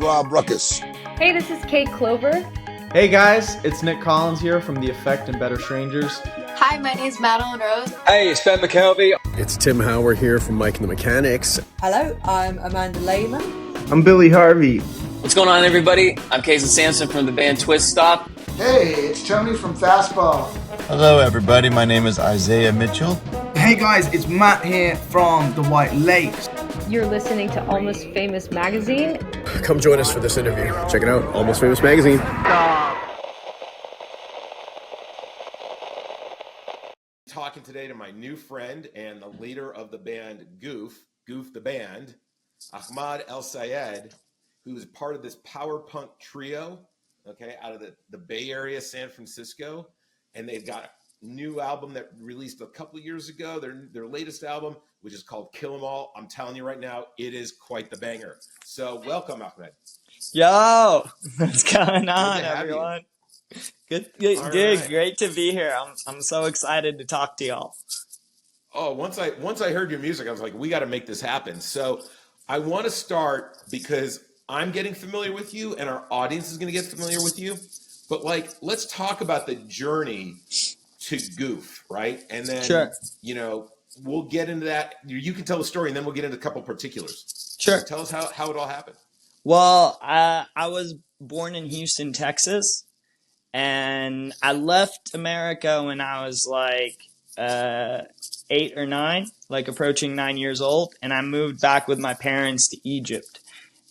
Rob Ruckus. Hey, this is Kate Clover. Hey guys, it's Nick Collins here from The Effect and Better Strangers. Hi, my name is Madeline Rose. Hey, it's Ben McKelvey. It's Tim Howard here from Mike and the Mechanics. Hello, I'm Amanda Lehman. I'm Billy Harvey. What's going on, everybody? I'm Casey Sampson from the band Twist Stop. Hey, it's Tony from Fastball. Hello, everybody. My name is Isaiah Mitchell. Hey guys, it's Matt here from the White Lakes. You're listening to Almost Famous Magazine. Come join us for this interview. Check it out, Almost Famous Magazine. Talking today to my new friend and the leader of the band Goof the band, Ahmad El-Sayed, who is part of this power punk trio, okay, out of the Bay Area, San Francisco. And they've got a new album that released a couple of years ago, their latest album, which is called Kill 'Em All. I'm telling you right now, it is quite the banger. So welcome, Ahmed. Yo, what's going on, everyone? Good. Right. Great to be here. I'm so excited to talk to y'all. Oh, once I heard your music, I was like, we got to make this happen. So I want to start because I'm getting familiar with you and our audience is going to get familiar with you. But like, let's talk about the journey to Goof, right? And then, sure. We'll get into that. You can tell the story and then we'll get into a couple particulars. Sure. So tell us how it all happened. Well, I was born in Houston, Texas, and I left America when I was like 8 or 9, like approaching 9 years old, and I moved back with my parents to Egypt.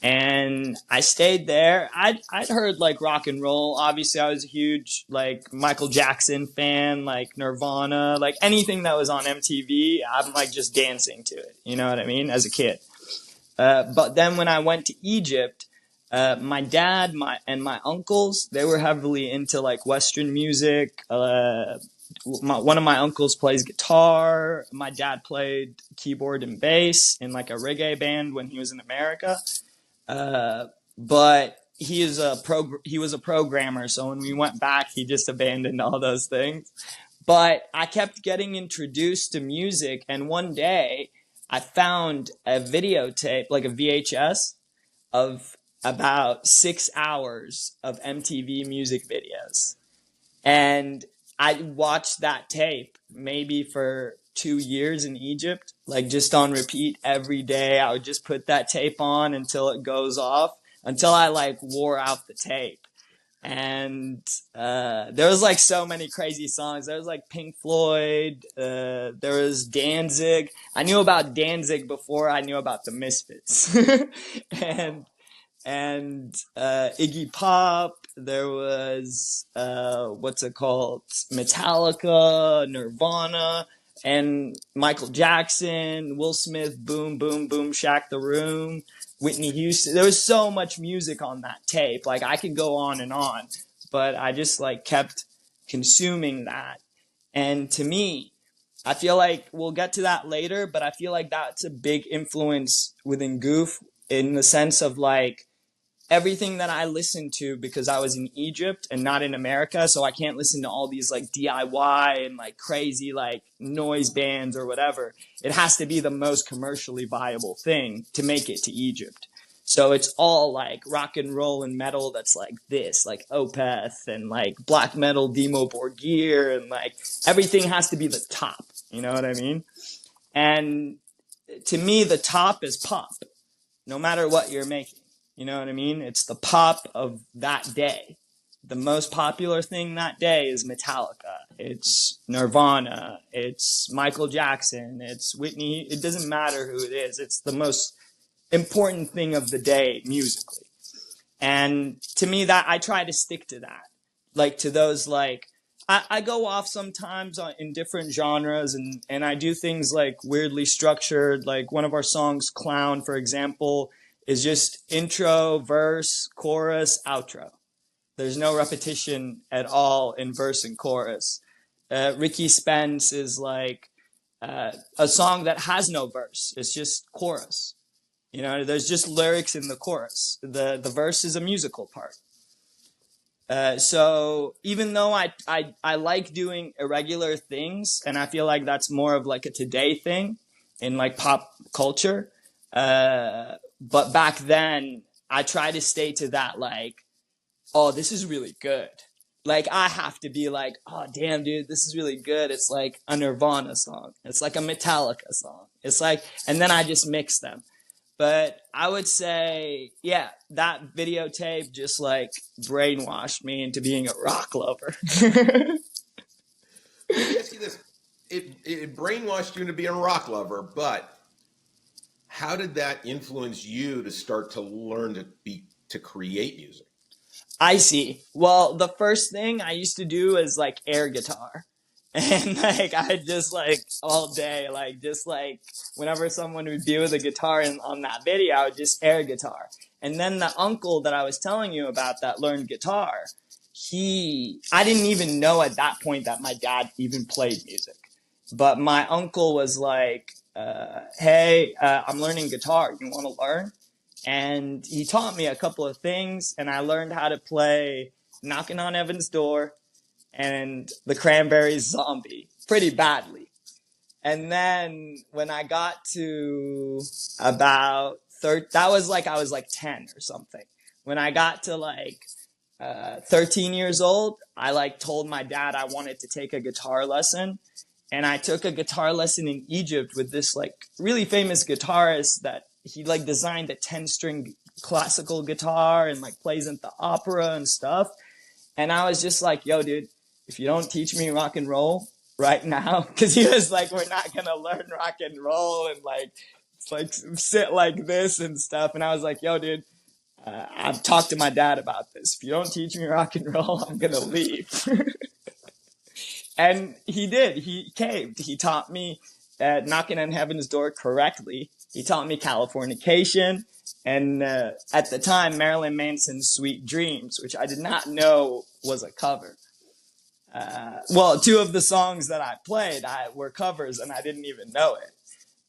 And I stayed there. I'd heard like rock and roll. Obviously, I was a huge like Michael Jackson fan, like Nirvana, like anything that was on MTV. I'm like just dancing to it. You know what I mean? As a kid. But then when I went to Egypt, my dad, and my uncles, they were heavily into like Western music. One of my uncles plays guitar. My dad played keyboard and bass in like a reggae band when he was in America. But he was a programmer. So when we went back, he just abandoned all those things. But I kept getting introduced to music. And one day I found a videotape, like a VHS of about 6 hours of MTV music videos. And I watched that tape maybe for 2 years in Egypt, like just on repeat every day. I would just put that tape on until it goes off, until I like wore out the tape. And there was like so many crazy songs. There was like Pink Floyd, there was Danzig. I knew about Danzig before I knew about the Misfits. and Iggy Pop. There was Metallica, Nirvana, and Michael Jackson, Will Smith, Boom Boom Boom Shack the Room, Whitney Houston. There was so much music on that tape. Like I could go on and on, but I just like kept consuming that. And to me, I feel like we'll get to that later, but I feel like that's a big influence within Goof in the sense of like everything that I listened to, because I was in Egypt and not in America. So I can't listen to all these like DIY and like crazy like noise bands or whatever. It has to be the most commercially viable thing to make it to Egypt. So it's all like rock and roll and metal that's like this, like Opeth and like black metal, Demo Borgir, and like everything has to be the top. You know what I mean? And to me, the top is pop, no matter what you're making. You know what I mean? It's the pop of that day. The most popular thing that day is Metallica. It's Nirvana. It's Michael Jackson. It's Whitney. It doesn't matter who it is. It's the most important thing of the day musically. And to me, that I try to stick to that. Like to those like, I go off sometimes in different genres and I do things like weirdly structured. Like one of our songs, Clown, for example, is just intro, verse, chorus, outro. There's no repetition at all in verse and chorus. Ricky Spence is like a song that has no verse. It's just chorus. You know, there's just lyrics in the chorus. The verse is a musical part. So even though I like doing irregular things, and I feel like that's more of like a today thing in like pop culture, but back then I try to stay to that, like, oh, this is really good. Like, I have to be like, oh, damn, dude, this is really good. It's like a Nirvana song. It's like a Metallica song. It's like, and then I just mix them. But I would say, yeah, that videotape just like brainwashed me into being a rock lover. Let me ask you this. It brainwashed you into being a rock lover, but how did that influence you to start to learn to create music? I see. Well, the first thing I used to do is like air guitar. And like I just like all day, like just like whenever someone would be with a guitar on that video, I would just air guitar. And then the uncle that I was telling you about that learned guitar, I didn't even know at that point that my dad even played music. But my uncle was like, hey, I'm learning guitar. You want to learn? And he taught me a couple of things, and I learned how to play Knocking on Heaven's Door and the Cranberries' Zombie pretty badly. And then when I got to about that was like I was like 10 or something. When I got to like 13 years old, I like told my dad I wanted to take a guitar lesson. And I took a guitar lesson in Egypt with this like really famous guitarist that he like designed a 10-string classical guitar and like plays at the opera and stuff. And I was just like, yo, dude, if you don't teach me rock and roll right now, because he was like, we're not going to learn rock and roll and like, it's like sit like this and stuff. And I was like, yo, dude, I've talked to my dad about this. If you don't teach me rock and roll, I'm going to leave. And he did. He caved. He taught me Knocking on Heaven's Door correctly. He taught me Californication. And at the time, Marilyn Manson's Sweet Dreams, which I did not know was a cover. Well, two of the songs that I played were covers, and I didn't even know it.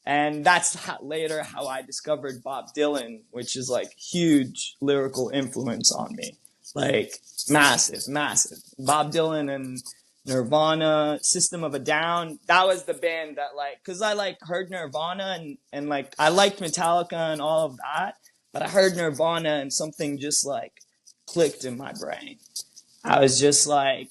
And that's later how I discovered Bob Dylan, which is like huge lyrical influence on me. Like massive, massive. Bob Dylan and Nirvana, System of a Down. That was the band that like, cause I like heard Nirvana and like, I liked Metallica and all of that, but I heard Nirvana and something just like clicked in my brain. I was just like,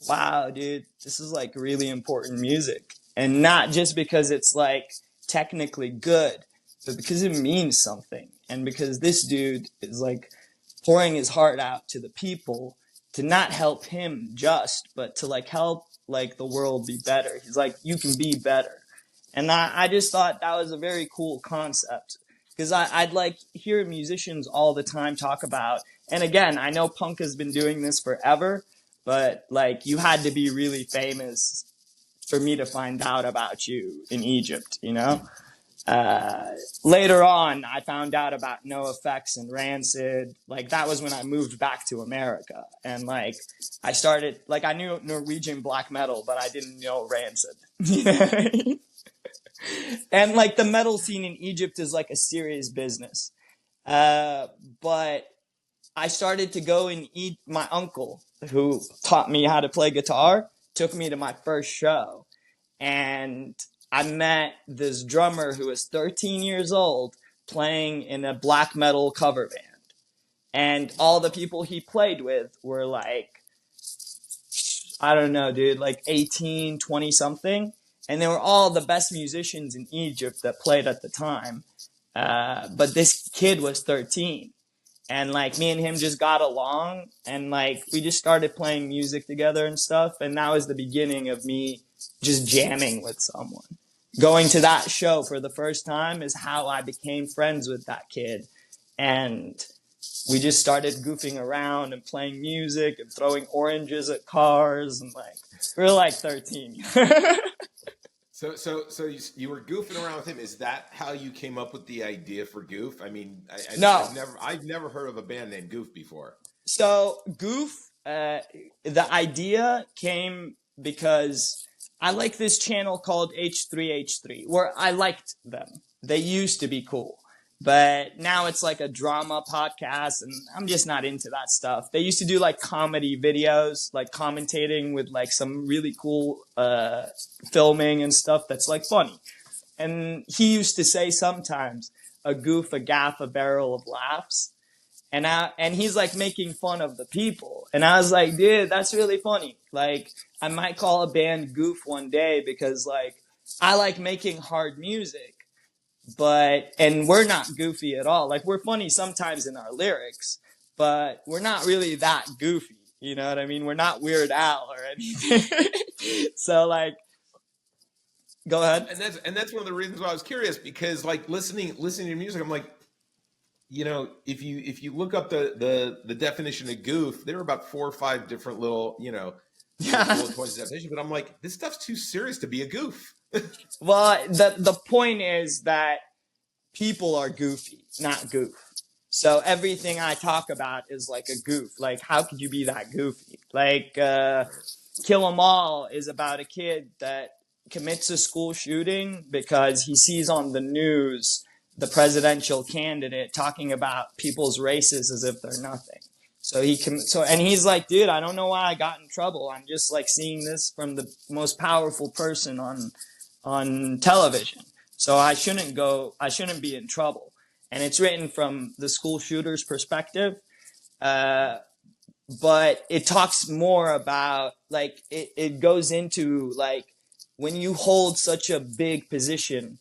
wow, dude, this is like really important music. And not just because it's like technically good, but because it means something. And because this dude is like pouring his heart out to the people to not help him just, but to like help like the world be better. He's like, you can be better. And I just thought that was a very cool concept because I'd like hear musicians all the time talk about, and again, I know punk has been doing this forever, but like you had to be really famous for me to find out about you in Egypt, you know? Later on, I found out about NoFX and Rancid. Like that was when I moved back to America. And like, I started, like I knew Norwegian black metal, but I didn't know Rancid. You know what I mean? And like the metal scene in Egypt is like a serious business. But I started to go and eat. My uncle, who taught me how to play guitar, took me to my first show. And I met this drummer who was 13 years old playing in a black metal cover band. And all the people he played with were like, I don't know, dude, like 18, 20 something. And they were all the best musicians in Egypt that played at the time. But this kid was 13. And like me and him just got along and like we just started playing music together and stuff. And that was the beginning of me just jamming with someone. Going to that show for the first time is how I became friends with that kid. And we just started goofing around and playing music and throwing oranges at cars. And like, we were like 13. So you were goofing around with him. Is that how you came up with the idea for Goof? I mean, No. I've never heard of a band named Goof before. So Goof, the idea came because I like this channel called H3H3 where I liked them. They used to be cool, but now it's like a drama podcast and I'm just not into that stuff. They used to do like comedy videos, like commentating with like some really cool, filming and stuff that's like funny. And he used to say sometimes a goof, a gaff, a barrel of laughs. And he's like making fun of the people. And I was like, dude, that's really funny. Like, I might call a band Goof one day because like, I like making hard music, and we're not goofy at all. Like, we're funny sometimes in our lyrics, but we're not really that goofy. You know what I mean? We're not Weird Al or anything. So like, go ahead. And that's one of the reasons why I was curious, because like listening to music, I'm like, you know, if you look up the definition of goof, there are about 4 or 5 different little, you know, bullet points of definition. But I'm like, this stuff's too serious to be a goof. Well, the point is that people are goofy, not goof. So everything I talk about is like a goof. Like, how could you be that goofy? Like, Kill 'Em All is about a kid that commits a school shooting because he sees on the news the presidential candidate talking about people's races as if they're nothing. And he's like, dude, I don't know why I got in trouble. I'm just like seeing this from the most powerful person on television. So I shouldn't be in trouble. And it's written from the school shooter's perspective. But it talks more about like, it goes into like, when you hold such a big position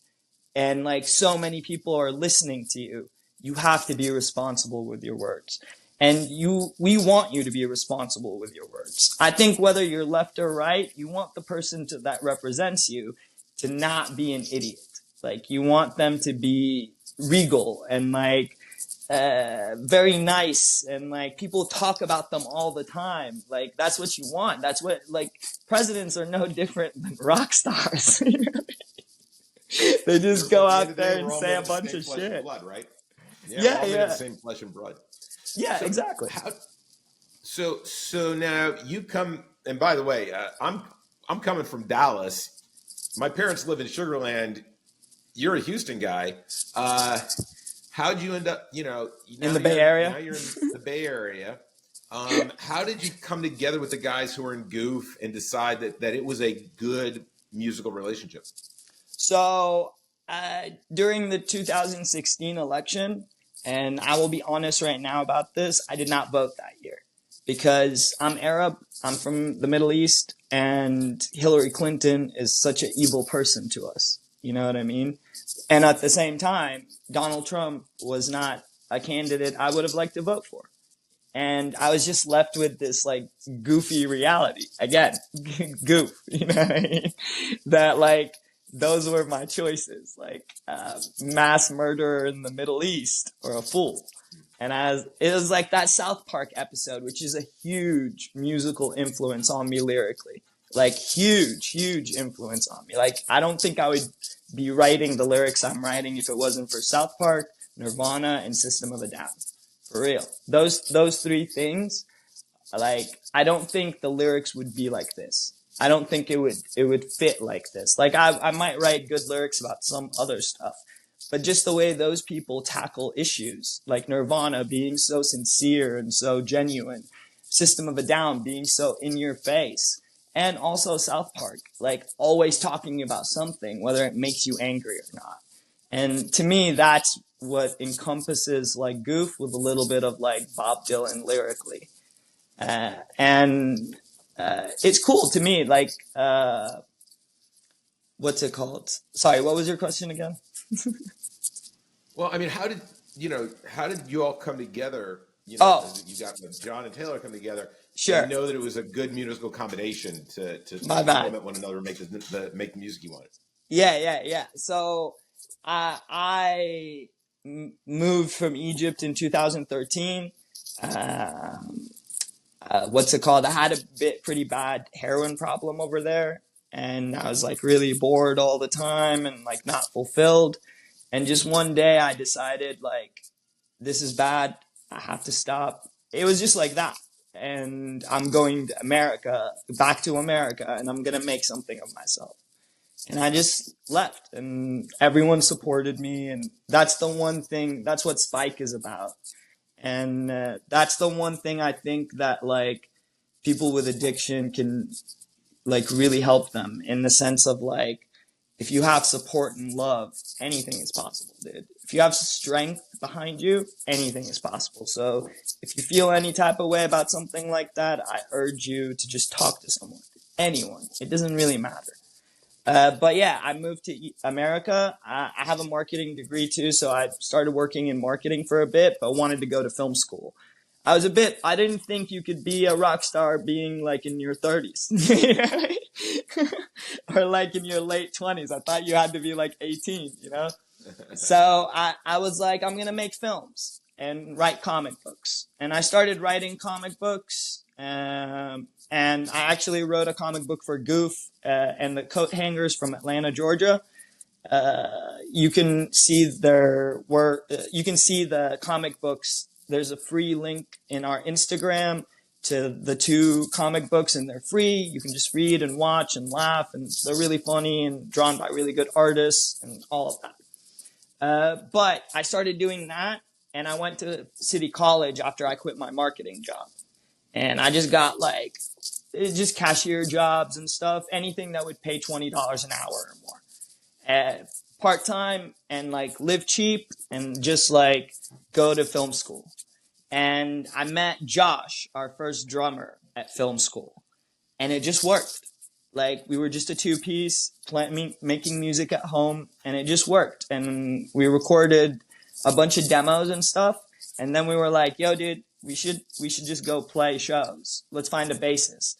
and like so many people are listening to you, you have to be responsible with your words. And we want you to be responsible with your words. I think whether you're left or right, you want the person that represents you to not be an idiot. Like, you want them to be regal and like, very nice, and like people talk about them all the time. Like, that's what you want. That's what, like, presidents are no different than rock stars. They just go out there and say a bunch of shit. Blood, right? Yeah, we're all made of the same flesh and blood. Yeah, so exactly. So now you come, and by the way, I'm coming from Dallas. My parents live in Sugar Land. You're a Houston guy. How'd you end up, you know, in the Bay Area? Now you're in the Bay Area. How did you come together with the guys who are in Goof and decide that it was a good musical relationship? So during the 2016 election, and I will be honest right now about this, I did not vote that year because I'm Arab, I'm from the Middle East, and Hillary Clinton is such an evil person to us. You know what I mean? And at the same time, Donald Trump was not a candidate I would have liked to vote for. And I was just left with this like goofy reality. Again, goof, you know what I mean? That like, those were my choices, like mass murderer in the Middle East or a fool. And it was like that South Park episode, which is a huge musical influence on me lyrically. Like, huge influence on me. Like, I don't think I would be writing the lyrics I'm writing if it wasn't for South Park, Nirvana, and System of a Down. For real. Those 3 things, like, I don't think the lyrics would be like this. I don't think it would fit like this. Like, I might write good lyrics about some other stuff, but just the way those people tackle issues, like Nirvana being so sincere and so genuine, System of a Down being so in your face, and also South Park, like always talking about something, whether it makes you angry or not. And to me, that's what encompasses like Goof with a little bit of like Bob Dylan lyrically. And it's cool to me. Like, what's it called? Sorry, what was your question again? Well, I mean, how did you all come together? You know, you got John and Taylor come together. Sure. I know that it was a good musical combination to complement one another and make the music you wanted. Yeah. So I moved from Egypt in 2013. What's it called? I had a pretty bad heroin problem over there, and I was like really bored all the time and like not fulfilled. And just one day I decided like, this is bad. I have to stop. It was just like that. And I'm going to back to America, and I'm going to make something of myself. And I just left, and everyone supported me. And that's the one thing, that's what Spike is about. And that's the one thing I think that like people with addiction can like really help them, in the sense of like, if you have support and love, anything is possible, dude. if you have strength behind you, anything is possible. So if you feel any type of way about something like that, I urge you to just talk to someone, anyone. It doesn't really matter. But yeah, I moved to America. I have a marketing degree too, so I started working in marketing for a bit, but wanted to go to film school. I didn't think you could be a rock star being like in your 30s or like in your late 20s. I thought you had to be like 18, you know? So I was like, I'm going to make films and write comic books. And I started writing comic books. And I actually wrote a comic book for Goof and the Coathangers from Atlanta, Georgia. You can see their work. You can see the comic books. There's a free link in our Instagram to the 2 comic books, and they're free. You can just read and watch and laugh, and they're really funny and drawn by really good artists and all of that. But I started doing that, and I went to City College after I quit my marketing job. And I just got like, just cashier jobs and stuff, anything that would pay $20 an hour or more. Part-time and like live cheap and just like go to film school. And I met Josh, our first drummer at film school. And it just worked. Like we were just a 2-piece, making music at home, and it just worked. And we recorded a bunch of demos and stuff. And then we were like, yo, dude, we should just go play shows. Let's find a bassist.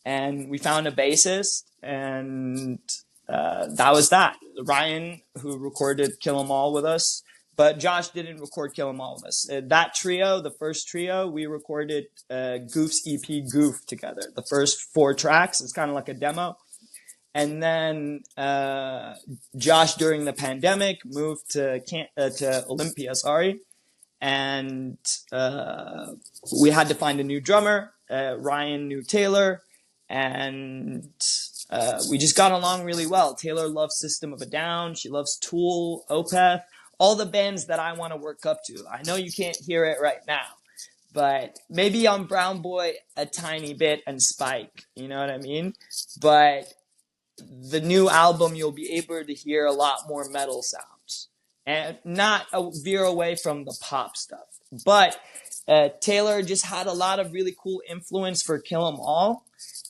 And we found a bassist, and that was that. Ryan, who recorded Kill 'Em All with us, but Josh didn't record Kill 'Em All with us. That trio, the first trio, we recorded Goof's EP Goof together. The first 4 tracks, it's kind of like a demo. And then Josh, during the pandemic, moved to Olympia, and we had to find a new drummer. Ryan knew Taylor, and we just got along really well. Taylor loves System of a Down. She loves Tool, Opeth, all the bands that I want to work up to. I know you can't hear it right now, but maybe on Brown Boy a tiny bit and Spike, you know what I mean? But the new album, you'll be able to hear a lot more metal sounds and not veer away from the pop stuff. But Taylor just had a lot of really cool influence for Kill 'Em All.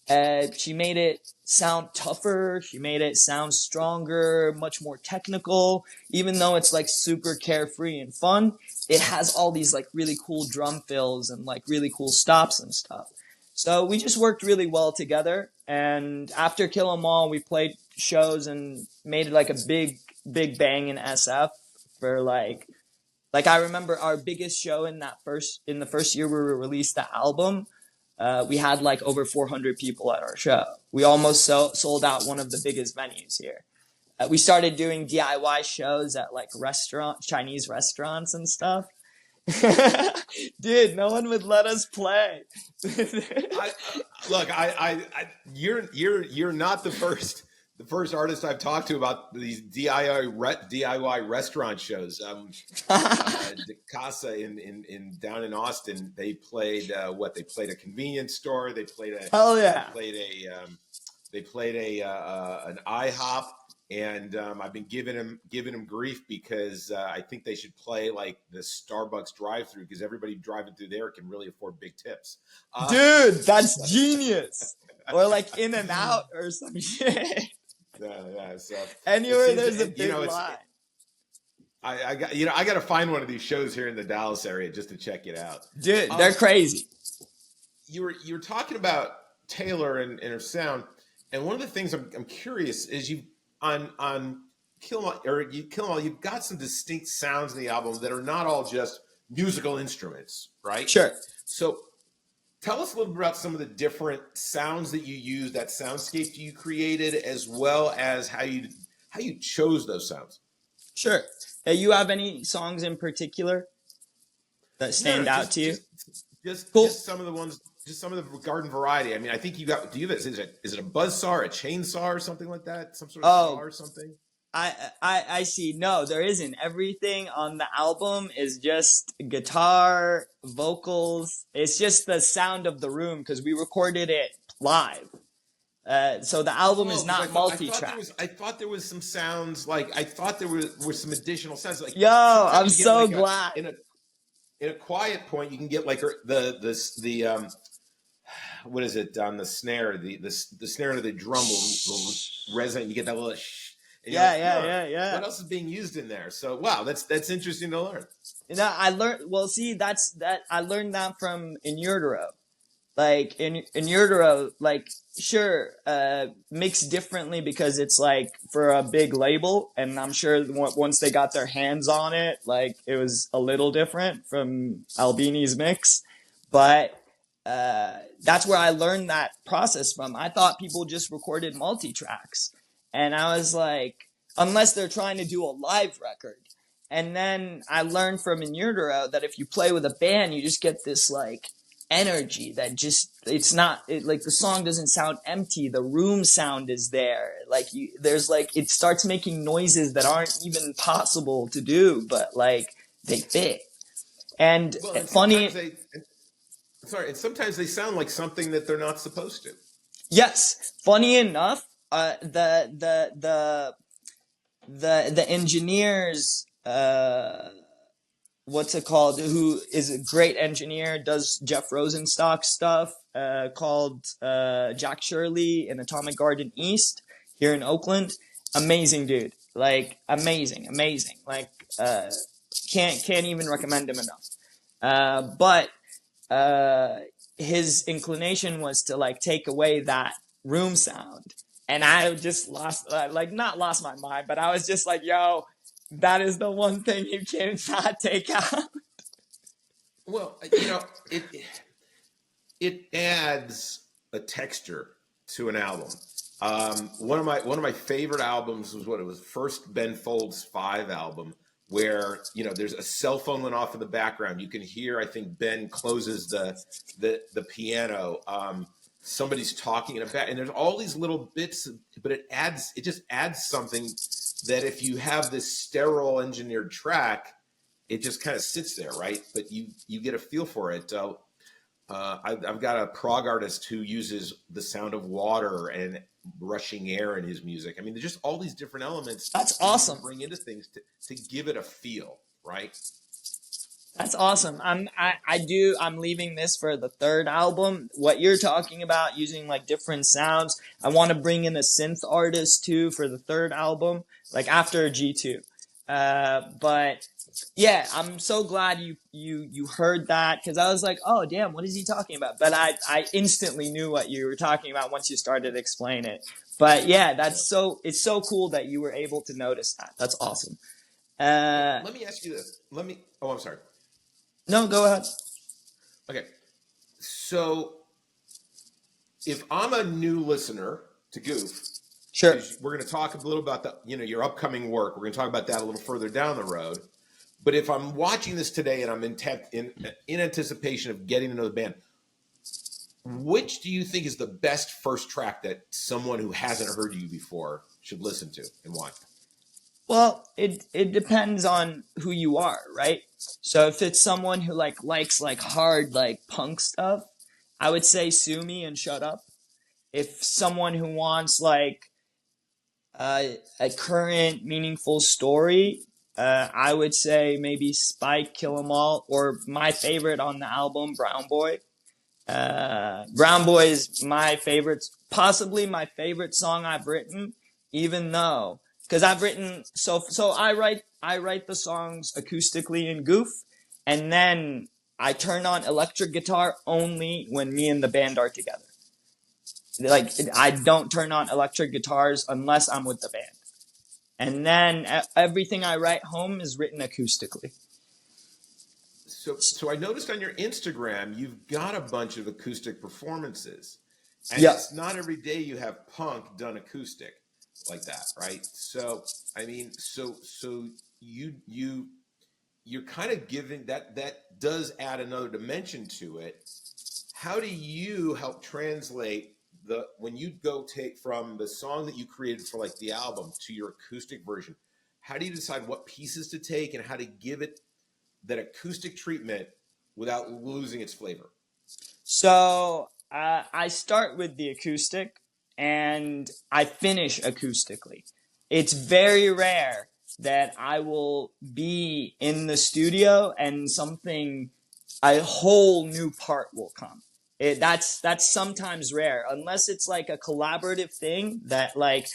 She made it sound tougher. She made it sound stronger, much more technical. Even though it's like super carefree and fun, it has all these like really cool drum fills and like really cool stops and stuff. So we just worked really well together. And after Kill 'Em All, we played shows and made like a big bang in SF for like I remember our biggest show in the first year we released the album. We had like over 400 people at our show. We almost sold out one of the biggest venues here. We started doing DIY shows at like Chinese restaurants and stuff. Dude, no one would let us play. You're not the first artist I've talked to about these DIY restaurant shows. De Casa in down in Austin, they played They played a convenience store. They played an IHOP. And I've been giving him grief because I think they should play like the Starbucks drive-through because everybody driving through there can really afford big tips. Dude, that's genius. Or like In and Out or some shit. Yeah. So anywhere there's a big line. I got to find one of these shows here in the Dallas area just to check it out. Dude, they're crazy. You were talking about Taylor and her sound, and one of the things I'm curious is you. On Kill 'Em All, you've got some distinct sounds in the album that are not all just musical instruments, right? Sure. So tell us a little bit about some of the different sounds that you use, that soundscape you created, as well as how you chose those sounds. Sure. You have any songs in particular that stand out to you? Just cool. Just some of the ones. Just some of the garden variety. I mean, I think you got. Do you have is it a buzzsaw, a chainsaw, or something like that? Some sort of saw or something? I see. No, there isn't. Everything on the album is just guitar, vocals. It's just the sound of the room because we recorded it live. So the album is Oh, 'cause not multi-track. I thought there was some sounds, like I thought there were some additional sounds. Like Yo, sometimes I'm you get so like glad. in a quiet point, you can get like the what is it on the snare? The snare of the drum will resonate. You get that little shh. And you're like, huh, Yeah. what else is being used in there? So wow, that's interesting to learn. You know, I learned. Well, see, I learned that from In Utero. Like in Utero, like sure, mixed differently because it's like for a big label, and I'm sure once they got their hands on it, like it was a little different from Albini's mix, but that's where I learned that process from. I thought people just recorded multi-tracks, and I was like, unless they're trying to do a live record. And then I learned from In Utero that if you play with a band, you just get this like energy that just, like the song doesn't sound empty. The room sound is there. Like there's like, it starts making noises that aren't even possible to do, but like they fit. And funny. And sometimes they sound like something that they're not supposed to. Yes. Funny enough, the engineers, what's it called, who is a great engineer, does Jeff Rosenstock stuff, called Jack Shirley in Atomic Garden East here in Oakland. Amazing dude. Like amazing. Like can't even recommend him enough. But his inclination was to like take away that room sound. And I just not lost my mind, but I was just like, yo, that is the one thing you cannot take out. Well, it adds a texture to an album. One of my favorite albums was first Ben Folds 5 album, where there's a cell phone went off in the background. You can hear, I think Ben closes the piano. Somebody's talking in a back, and there's all these little bits, but it just adds something that if you have this sterile engineered track, it just kind of sits there, right? But you get a feel for it. I've got a prog artist who uses the sound of water and rushing air in his music. I mean, there's just all these different elements. That's awesome. To bring into things to give it a feel, right? That's awesome. I'm leaving this for the third album. What you're talking about, using like different sounds. I want to bring in a synth artist too for the third album, like after G2. But yeah, I'm so glad you heard that, because I was like, oh damn, what is he talking about? But I instantly knew what you were talking about once you started explaining it. But yeah, it's so cool that you were able to notice that. That's awesome. Let me ask you this. I'm sorry. No, go ahead. Okay. So if I'm a new listener to Goof, sure, we're going to talk a little about your upcoming work. We're going to talk about that a little further down the road. But if I'm watching this today and I'm in anticipation of getting to know the band, which do you think is the best first track that someone who hasn't heard you before should listen to and why? Well, it depends on who you are, right? So if it's someone who likes hard punk stuff, I would say Sue Me and Shut Up. If someone who wants a current meaningful story, I would say maybe Spike, Kill 'Em All, or my favorite on the album, Brown Boy. Brown Boy is my favorite, possibly my favorite song I've written, even though, because I've written, so I write the songs acoustically in Goof, and then I turn on electric guitar only when me and the band are together. Like, I don't turn on electric guitars unless I'm with the band. And then everything I write home is written acoustically. So I noticed on your Instagram, you've got a bunch of acoustic performances. And yeah. It's not every day you have punk done acoustic like that, right? So, I mean, so you're kind of giving that does add another dimension to it. How do you help translate when you go take from the song that you created for the album to your acoustic version? How do you decide what pieces to take and how to give it that acoustic treatment without losing its flavor? So I start with the acoustic, and I finish acoustically. It's very rare that I will be in the studio and a whole new part will come. That's sometimes rare, unless it's like a collaborative thing that like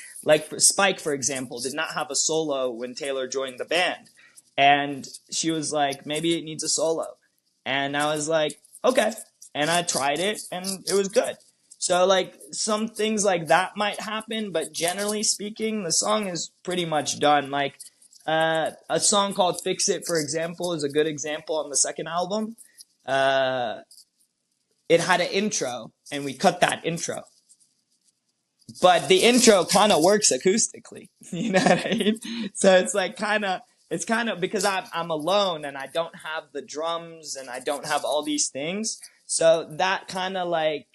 Spike, for example, did not have a solo when Taylor joined the band. And she was like, maybe it needs a solo. And I was like, okay. And I tried it and it was good. So like some things like that might happen, but generally speaking, the song is pretty much done. Like a song called Fix It, for example, is a good example on the second album. It had an intro and we cut that intro. But the intro kind of works acoustically. You know what I mean? So it's like it's kind of because I'm alone and I don't have the drums and I don't have all these things. So that kind of like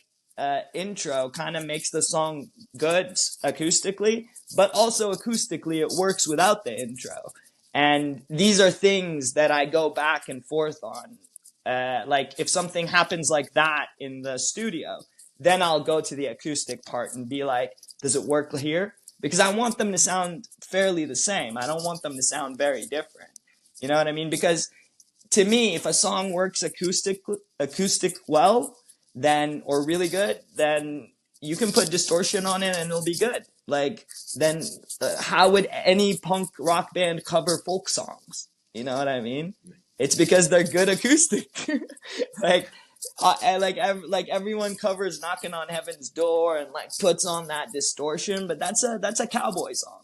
intro kind of makes the song good acoustically, but also acoustically it works without the intro. And these are things that I go back and forth on. Like if something happens like that in the studio, then I'll go to the acoustic part and be like, does it work here? Because I want them to sound fairly the same. I don't want them to sound very different. You know what I mean? Because to me, if a song works acoustic well, then, or really good, then you can put distortion on it and it'll be good. Like, then how would any punk rock band cover folk songs? You know what I mean? It's because they're good acoustic. like everyone covers Knocking on Heaven's Door and like puts on that distortion, but that's a cowboy song.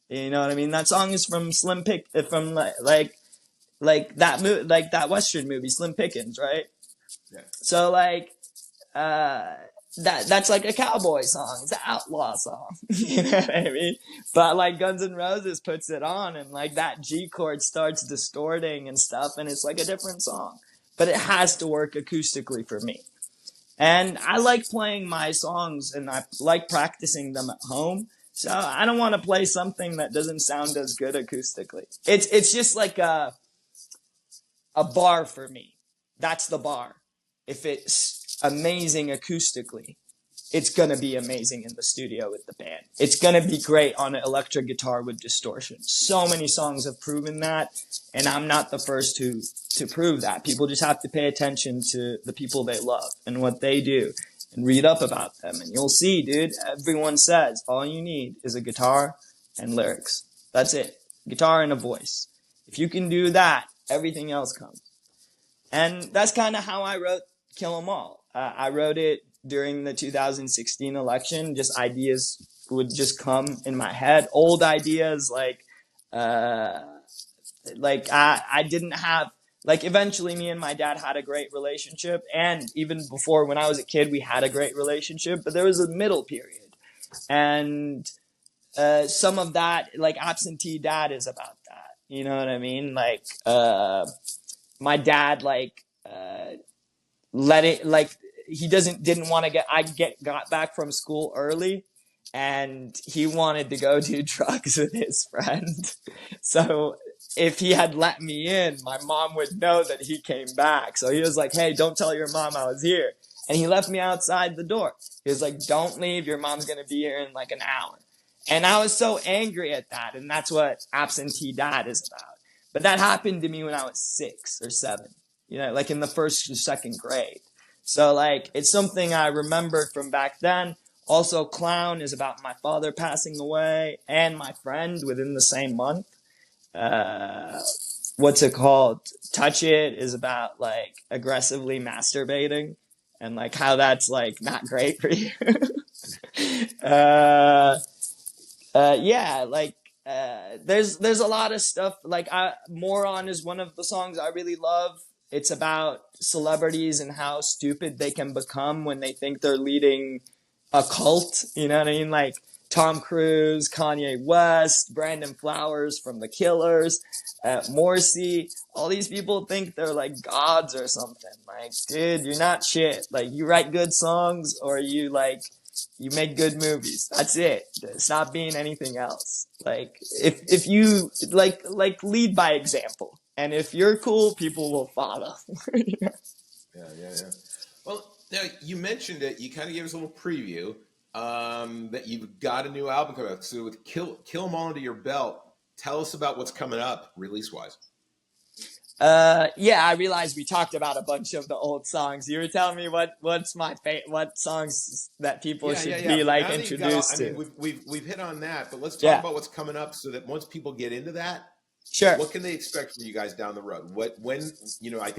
You know what I mean? That song is from from that Western movie, Slim Pickens, right? Yeah. So like, that's like a cowboy song. It's an outlaw song. You know what I mean? But like Guns N' Roses puts it on and like that G chord starts distorting and stuff and it's like a different song. But it has to work acoustically for me. And I like playing my songs and I like practicing them at home. So I don't want to play something that doesn't sound as good acoustically. It's just like a bar for me. That's the bar. If it's amazing acoustically, it's going to be amazing in the studio with the band. It's going to be great on an electric guitar with distortion. So many songs have proven that, and I'm not the first to prove that. People just have to pay attention to the people they love and what they do and read up about them. And you'll see, dude, everyone says all you need is a guitar and lyrics. That's it. Guitar and a voice. If you can do that, everything else comes. And that's kind of how I wrote Kill 'Em All. I wrote it during the 2016 election. Just ideas would just come in my head. Old ideas I didn't have, like eventually me and my dad had a great relationship. And even before when I was a kid, we had a great relationship, but there was a middle period. And some of that, like Absentee Dad is about that. You know what I mean? Like, my dad, he didn't want to got back from school early and he wanted to go do drugs with his friend. So if he had let me in, my mom would know that he came back. So he was like, hey, don't tell your mom I was here. And he left me outside the door. He was like, don't leave. Your mom's going to be here in like an hour. And I was so angry at that. And that's what Absentee Dad is about. But that happened to me when I was 6 or 7, you know, like in the first or second grade. So like, it's something I remembered from back then. Also, Clown is about my father passing away and my friend within the same month. What's it called? Touch It is about like aggressively masturbating and like how that's like not great for you. There's a lot of stuff. Like Moron is one of the songs I really love. It's about celebrities and how stupid they can become when they think they're leading a cult. You know what I mean? Like Tom Cruise, Kanye West, Brandon Flowers from The Killers, Morrissey. All these people think they're like gods or something. Like, dude, you're not shit. Like, you write good songs or you make good movies. That's it. Stop being anything else. Like, if you like lead by example. And if you're cool, people will follow. Yeah. Well, now you mentioned it. You kind of gave us a little preview. that you've got a new album coming out. So with Kill 'Em All Under Your Belt, tell us about what's coming up release-wise. Yeah, I realized we talked about a bunch of the old songs. You were telling me what's my what songs that people should be like introduced to. I mean, we've hit on that, but let's talk Yeah. about what's coming up so that once people get into that, Sure. what can they expect from you guys down the road? I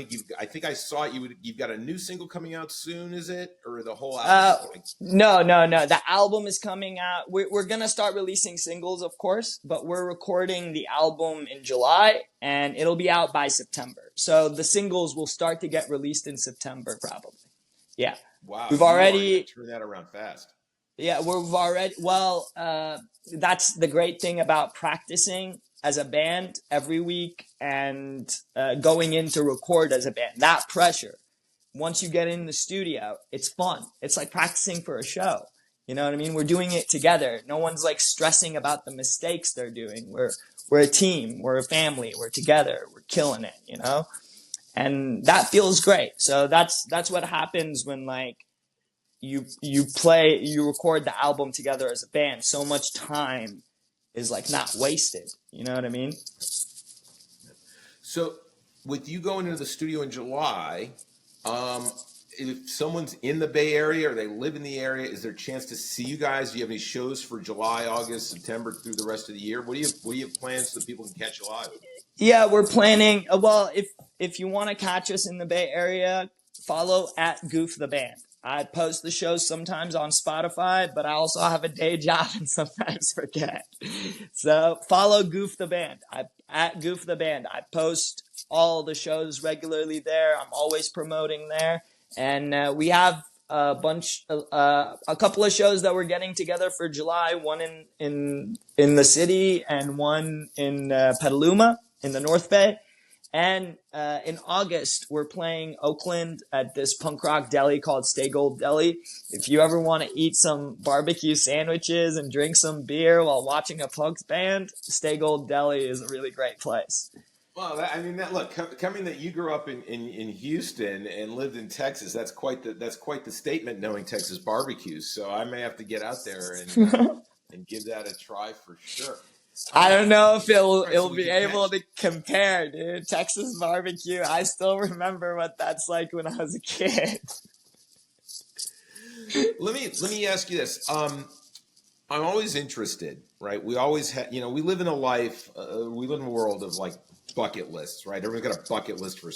think I saw you've got a new single coming out soon, is it? Or the whole album? No. The album is coming out. We're going to start releasing singles, of course, but we're recording the album in July and it'll be out by September. So the singles will start to get released in September, probably. Yeah. Wow. We've already turned that around fast. Yeah, that's the great thing about practicing as a band every week and going in to record as a band. That pressure. Once you get in the studio, it's fun. It's like practicing for a show. You know what I mean? We're doing it together. No one's like stressing about the mistakes they're doing. We're a team. We're a family. We're together. We're killing it, you know? And that feels great. So that's what happens when like you record the album together as a band. So much time is like not wasted. You know what I mean? So with you going into the studio in July, if someone's in the Bay Area or they live in the area, is there a chance to see you guys? Do you have any shows for July, August, September through the rest of the year? What do you have plans so that people can catch you live? Yeah, we're planning. Well, if you want to catch us in the Bay Area, follow at Goof the Band. I post the shows sometimes on Spotify, but I also have a day job and sometimes forget. So follow Goof the Band. At Goof the Band. I post all the shows regularly there. I'm always promoting there. And we have a couple of shows that we're getting together for July. One in the city and one in Petaluma in the North Bay. And in August, we're playing Oakland at this punk rock deli called Stay Gold Deli. If you ever want to eat some barbecue sandwiches and drink some beer while watching a punk band, Stay Gold Deli is a really great place. Well, coming that you grew up in Houston and lived in Texas, that's quite the statement. Knowing Texas barbecues, so I may have to get out there and give that a try for sure. I don't know if it'll be able to compare, dude. Texas barbecue. I still remember what that's like when I was a kid. Let me ask you this. I'm always interested, right? We always we live in a life, we live in a world of like bucket lists, right? Everyone's got a bucket list for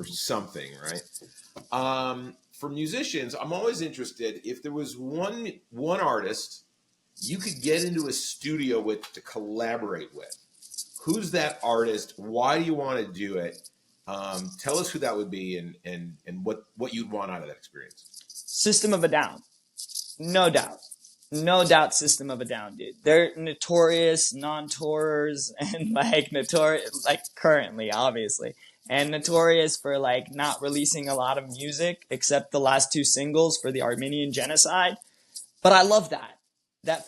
something, right? For musicians, I'm always interested if there was one artist you could get into a studio with to collaborate with. Who's that artist? Why do you want to do it? Tell us who that would be and what you'd want out of that experience. System of a Down. No doubt System of a Down, dude. They're notorious non-tourers and like notorious, like currently, obviously, and notorious for like not releasing a lot of music except the last two singles for the Armenian genocide. But I love that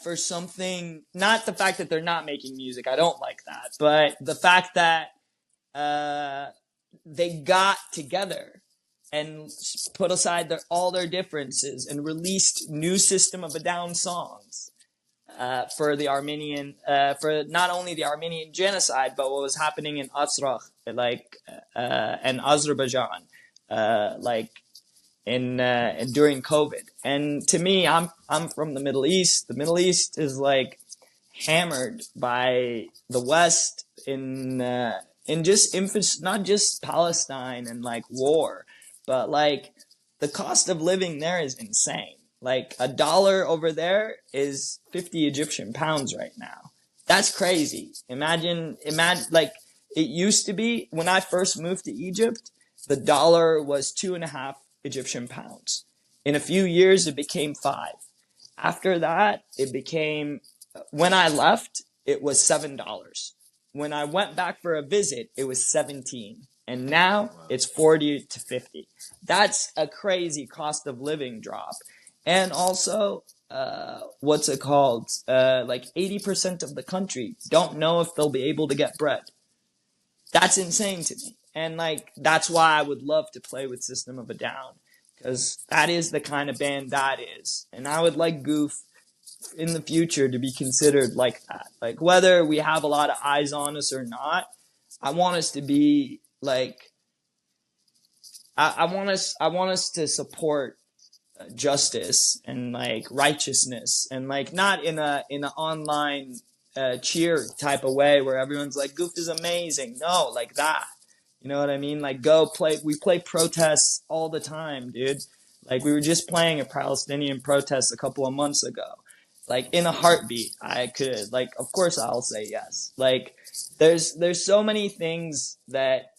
for something, not the fact that they're not making music. I don't like that, but the fact that, they got together and put aside all their differences and released new System of a Down songs, for the Armenian, for not only the Armenian genocide, but what was happening in Azraq, and Azerbaijan, and during COVID. And to me, I'm from the Middle East. The Middle East is like hammered by the West in just not just Palestine and like war, but like the cost of living there is insane. Like $1 over there is 50 Egyptian pounds right now. That's crazy. Imagine like it used to be when I first moved to Egypt, the dollar was 2.5 Egyptian pounds. In a few years, it became 5. After that, when I left, it was $7. When I went back for a visit, it was 17. And now it's 40 to 50. That's a crazy cost of living drop. And also, what's it called? Like 80% of the country don't know if they'll be able to get bread. That's insane to me. And like, that's why I would love to play with System of a Down, because that is the kind of band that is. And I would like Goof in the future to be considered like that. Like whether we have a lot of eyes on us or not, I want us to be like, I want us to support justice and like righteousness, and like not in an online cheer type of way where everyone's like, Goof is amazing. No, like that. You know what I mean? Like we play protests all the time, dude. Like we were just playing a Palestinian protest a couple of months ago. Like in a heartbeat, I could, like, of course I'll say yes. Like there's so many things that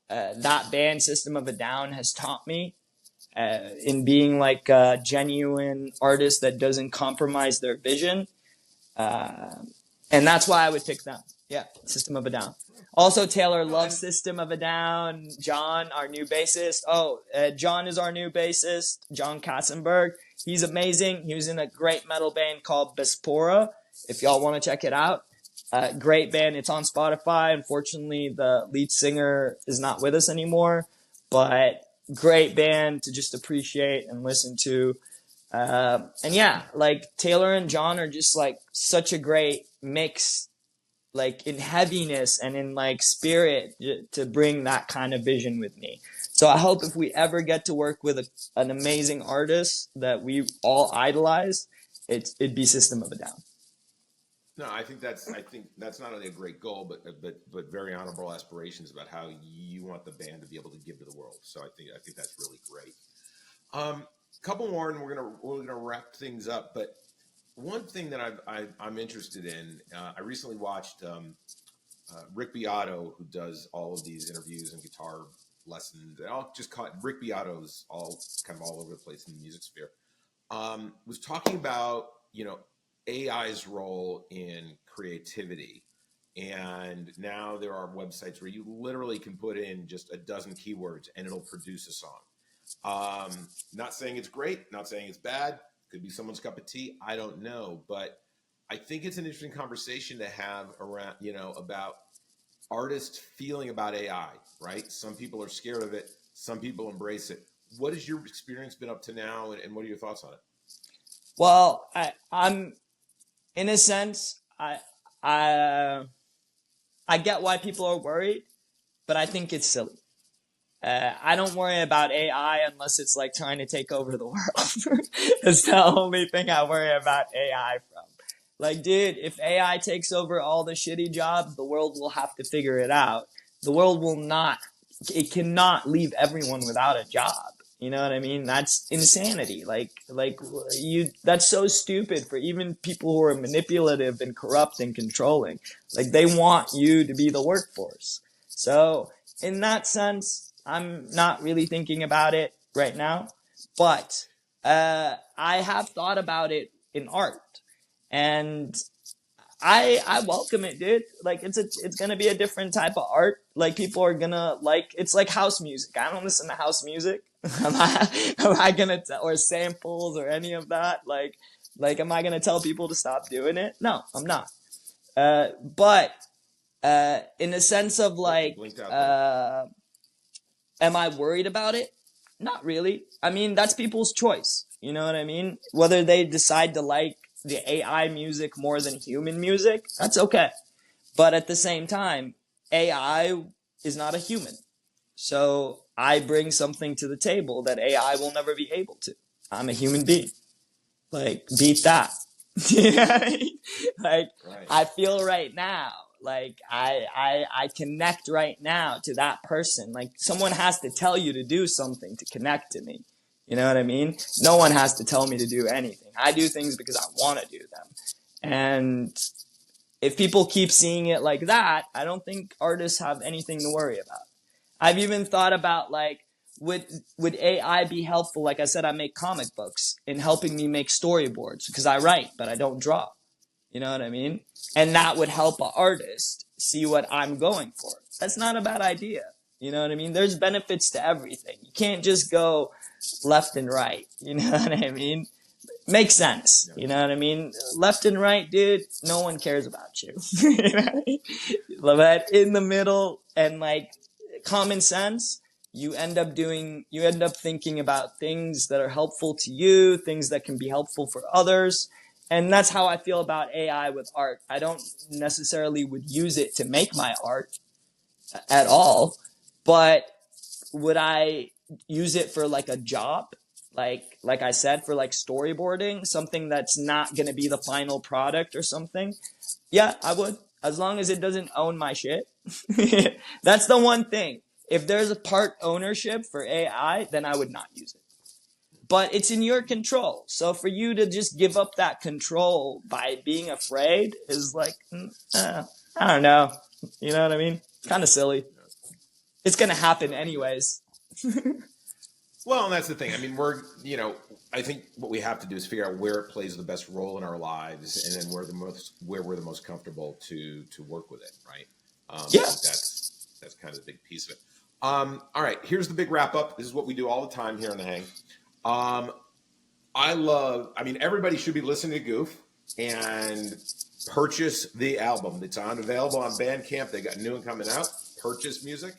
that band System of a Down has taught me in being like a genuine artist that doesn't compromise their vision. And that's why I would pick them. Yeah, System of a Down. Also, Taylor loves System of a Down. John, our new bassist. John is our new bassist. John Katzenberg. He's amazing. He was in a great metal band called Bespora. If y'all want to check it out. Great band. It's on Spotify. Unfortunately, the lead singer is not with us anymore. But great band to just appreciate and listen to. And yeah, like Taylor and John are just like such a great mix, like in heaviness and in like spirit, to bring that kind of vision with me. So I hope if we ever get to work with an amazing artist that we all idolize, it'd be System of a Down. No, I think that's not only a great goal, but very honorable aspirations about how you want the band to be able to give to the world. So I think that's really great. Couple more, and we're gonna wrap things up. But one thing that I'm interested in, I recently watched Rick Beato, who does all of these interviews and guitar lessons. I'll just call it Rick Beato's all over the place in the music sphere. Was talking about AI's role in creativity, and now there are websites where you literally can put in just a dozen keywords and it'll produce a song. Not saying it's great, not saying it's bad. Could be someone's cup of tea. I don't know, but I think it's an interesting conversation to have around, about artists feeling about AI, right? Some people are scared of it. Some people embrace it. What has your experience been up to now, and what are your thoughts on it? Well, I'm in a sense, I get why people are worried, but I think it's silly. I don't worry about AI unless it's like trying to take over the world. It's the only thing I worry about AI from. Like, dude, if AI takes over all the shitty jobs, the world will have to figure it out. The world it cannot leave everyone without a job. You know what I mean? That's insanity. That's so stupid for even people who are manipulative and corrupt and controlling. Like, they want you to be the workforce. So in that sense, I'm not really thinking about it right now, but I have thought about it in art, and I welcome it, dude. Like, it's gonna be a different type of art. Like, people are gonna it's like house music. I don't listen to house music. Am I gonna or samples or any of that? Like, am I gonna tell people to stop doing it? No, I'm not. But in the sense of like, am I worried about it? Not really. I mean, that's people's choice. You know what I mean? Whether they decide to like the AI music more than human music, that's okay. But at the same time, AI is not a human. So I bring something to the table that AI will never be able to. I'm a human being. Like, beat that. Like, right. I feel right now. Like, I connect right now to that person. Like, someone has to tell you to do something to connect to me. You know what I mean? No one has to tell me to do anything. I do things because I want to do them. And if people keep seeing it like that, I don't think artists have anything to worry about. I've even thought about, like, would AI be helpful? Like I said, I make comic books, in helping me make storyboards, because I write, but I don't draw. You know what I mean? And that would help an artist see what I'm going for. That's not a bad idea. You know what I mean? There's benefits to everything. You can't just go left and right. You know what I mean? Makes sense. You know what I mean? Left and right, dude, no one cares about you. You know what I mean? But in the middle and like common sense, you end up thinking about things that are helpful to you, things that can be helpful for others. And that's how I feel about AI with art. I don't necessarily would use it to make my art at all, but would I use it for like a job? Like I said, for like storyboarding, something that's not going to be the final product or something. Yeah, I would, as long as it doesn't own my shit. That's the one thing. If there's a part ownership for AI, then I would not use it. But it's in your control. So for you to just give up that control by being afraid is like, I don't know. You know what I mean? Kind of silly. It's going to happen anyways. Well, and that's the thing. I mean, I think what we have to do is figure out where it plays the best role in our lives, and then where we're the most comfortable to work with it, right? Yeah. I think that's kind of the big piece of it. All right, here's the big wrap up. This is what we do all the time here on the Hang. Everybody should be listening to Goof and purchase the album. It's available on Bandcamp. They got new one coming out. Purchase music.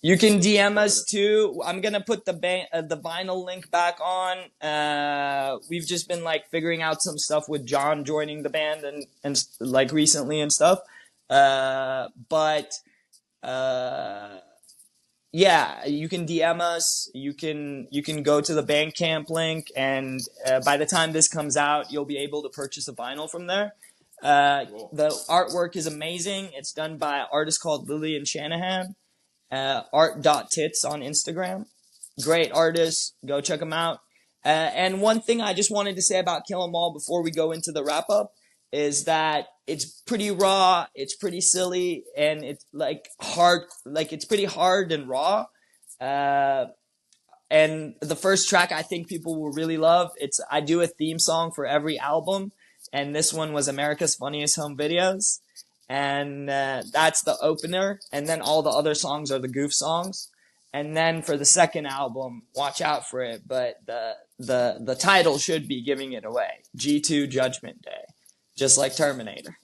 You can DM us too. I'm gonna put the vinyl link back on. We've just been like figuring out some stuff with John joining the band and like recently and stuff. Yeah, you can DM us. You can go to the Bandcamp link, and by the time this comes out, you'll be able to purchase a vinyl from there. Cool. The artwork is amazing. It's done by an artist called Lillian Shanahan. Art.tits on Instagram. Great artist. Go check them out. And one thing I just wanted to say about Kill 'Em All before we go into the wrap up is that it's pretty raw, it's pretty silly, and it's like hard, like it's pretty hard and raw. And the first track I think people will really love. I do a theme song for every album, and this one was America's Funniest Home Videos. And that's the opener, and then all the other songs are the Goof songs. And then for the second album, watch out for it, but the title should be giving it away. G2 Judgment Day, just like Terminator.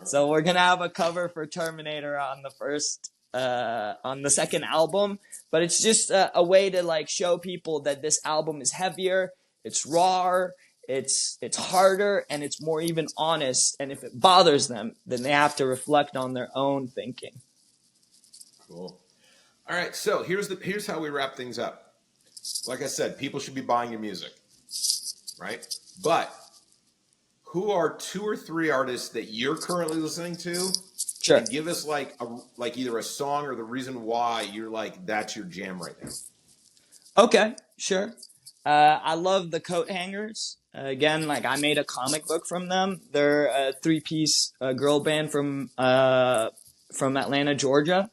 So we're gonna have a cover for Terminator on the second album, but it's just a way to like show people that this album is heavier, it's rawer, it's harder, and it's more even honest. And if it bothers them, then they have to reflect on their own thinking. Cool. All right, so here's how we wrap things up. Like I said, people should be buying your music, right? But who are 2 or 3 artists that you're currently listening to? Sure. And give us like either a song or the reason why you're like that's your jam right now. Okay, sure. I love the Coathangers. Again, like I made a comic book from them. They're a 3-piece girl band from Atlanta, Georgia,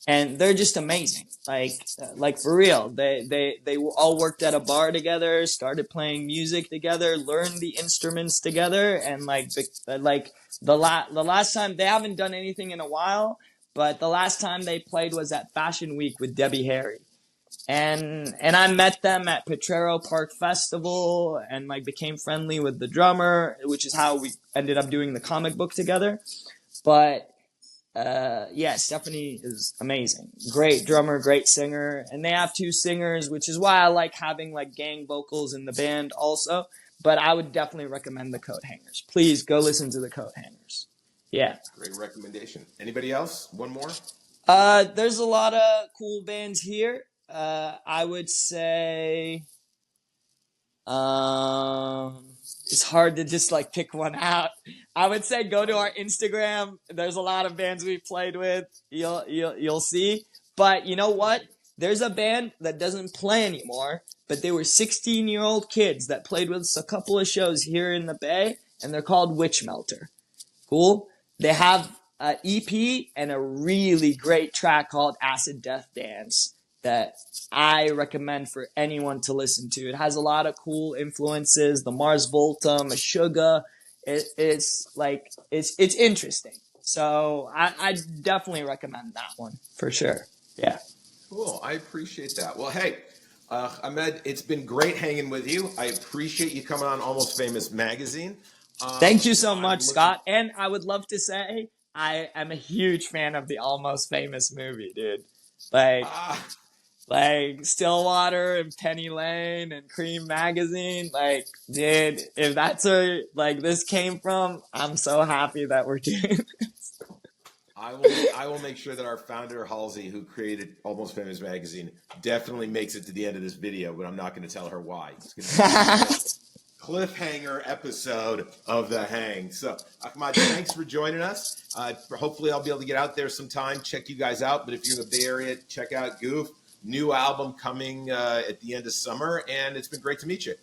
and they're just amazing. Like for real. They all worked at a bar together, started playing music together, learned the instruments together, and like the last time, they haven't done anything in a while, but the last time they played was at Fashion Week with Debbie Harry. And I met them at Potrero Park Festival and like became friendly with the drummer, which is how we ended up doing the comic book together. But yeah, Stephanie is amazing. Great drummer, great singer. And they have 2 singers, which is why I like having like gang vocals in the band also. But I would definitely recommend the Coathangers. Please go listen to the Coathangers. Yeah. Great recommendation. Anybody else? One more? There's a lot of cool bands here. I would say it's hard to just like pick one out. I would say go to our Instagram. There's a lot of bands we've played with. You'll see. But you know what? There's a band that doesn't play anymore, but they were 16-year-old kids that played with us a couple of shows here in the Bay, and they're called Witch Melter. Cool? They have an EP and a really great track called Acid Death Dance that I recommend for anyone to listen to. It has a lot of cool influences, the Mars Volta, Meshuggah. It's interesting. So I definitely recommend that one for sure. Yeah. Cool. I appreciate that. Well, hey, Ahmed, it's been great hanging with you. I appreciate you coming on Almost Famous Magazine. Thank you so much, Scott. And I would love to say I am a huge fan of the Almost Famous movie, dude. Like, like Stillwater and Penny Lane and Cream Magazine. Like, dude, if that's where like this came from, I'm so happy that we're doing this. I will make sure that our founder Halsey, who created Almost Famous Magazine, definitely makes it to the end of this video, but I'm not going to tell her why. It's going to be a cliffhanger episode of The Hang. So, Ahmad, thanks for joining us. Hopefully, I'll be able to get out there sometime, check you guys out. But if you're in the Bay Area, check out Goof. New album coming at the end of summer, and it's been great to meet you.